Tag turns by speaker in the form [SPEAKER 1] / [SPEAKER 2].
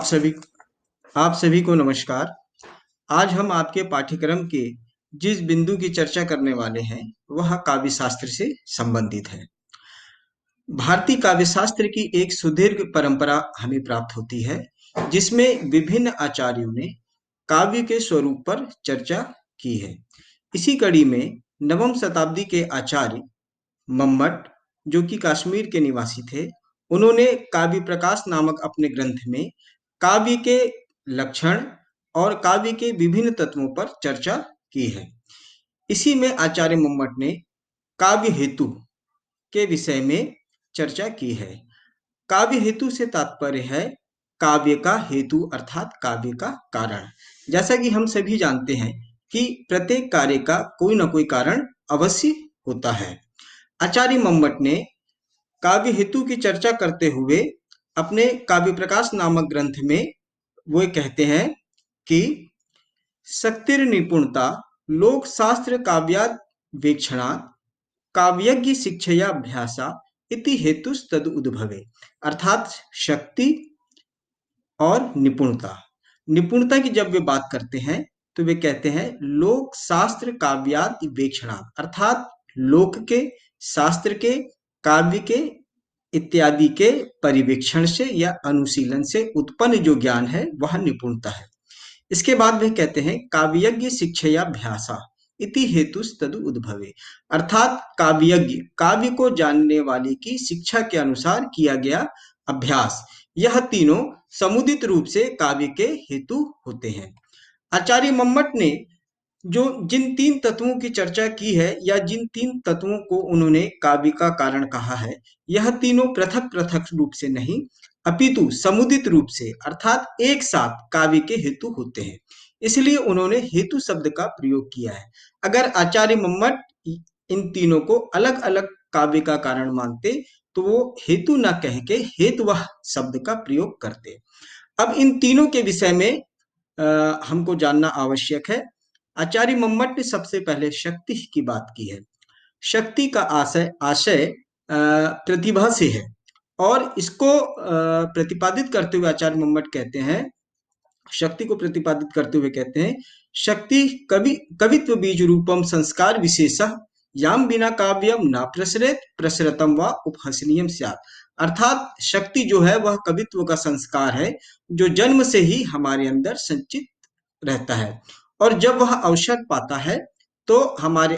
[SPEAKER 1] सभी आप सभी को नमस्कार। आज हम आपके पाठ्यक्रम के जिस बिंदु की चर्चा करने वाले हैं वह काव्य शास्त्र से संबंधित है। भारतीय काव्य शास्त्र की एक सुदीर्घ परंपरा हमें प्राप्त होती है, जिसमें विभिन्न आचार्यों ने काव्य के स्वरूप पर चर्चा की है। इसी कड़ी में नवम शताब्दी के आचार्य मम्मट, जो कि कश्मीर के निवासी थे, उन्होंने काव्य प्रकाश नामक अपने ग्रंथ में काव्य के लक्षण और काव्य के विभिन्न तत्वों पर चर्चा की है। इसी में आचार्य मम्मट ने काव्य हेतु के विषय में चर्चा की है। काव्य हेतु से तात्पर्य है काव्य का हेतु अर्थात काव्य का कारण। जैसा कि हम सभी जानते हैं कि प्रत्येक कार्य का कोई ना कोई कारण अवश्य होता है। आचार्य मम्मट ने काव्य हेतु की चर्चा करते हुए अपने काव्य प्रकाश नामक ग्रंथ में वो कहते हैं कि शक्तिर निपुणता लोक शास्त्र काव्यावेक्षणा काव्यज्ञ शिक्षया अभ्यासा इति हेतुस्तद उद्भवे। अर्थात शक्ति और निपुणता की जब वे बात करते हैं तो वे कहते हैं लोक शास्त्र काव्यावेक्षणा, अर्थात लोक के, शास्त्र के, काव्य के इत्यादि के परिवेक्षण से या अनुशीलन से उत्पन्न जो ज्ञान है वह निपुणता है। इसके बाद वे कहते हैं काव्यज्ञ शिक्षयाभ्यासा इति हेतुस्तद उद्भवे, अर्थात काव्यज्ञ, काव्य को जानने वाले की शिक्षा के अनुसार किया गया अभ्यास, यह तीनों समुदित रूप से काव्य के हेतु होते हैं। आचार्य मम्मट ने जिन तीन तत्वों की चर्चा की है या जिन तीन तत्वों को उन्होंने काव्य का कारण कहा है, यह तीनों पृथक पृथक रूप से नहीं अपितु समुदित रूप से अर्थात एक साथ काव्य के हेतु होते हैं। इसलिए उन्होंने हेतु शब्द का प्रयोग किया है। अगर आचार्य मम्मट इन तीनों को अलग अलग काव्य का कारण मानते तो वो हेतु न कह के हेतुवह शब्द का प्रयोग करते। अब इन तीनों के विषय में हमको जानना आवश्यक है। आचार्य मम्मट ने सबसे पहले शक्ति की बात की है। शक्ति का आशय प्रतिभा से है और इसको प्रतिपादित करते हुए आचार्य मम्मट कहते हैं, शक्ति को प्रतिपादित करते हुए कहते हैं, शक्ति कवित्व बीज रूपम संस्कार विशेषः याम बिना काव्यम न प्रसरेत प्रसरतम व उपहसनीयम स्यात्। अर्थात शक्ति जो है वह कवित्व का संस्कार है जो जन्म से ही हमारे अंदर संचित रहता है और जब वह अवसर पाता है तो हमारे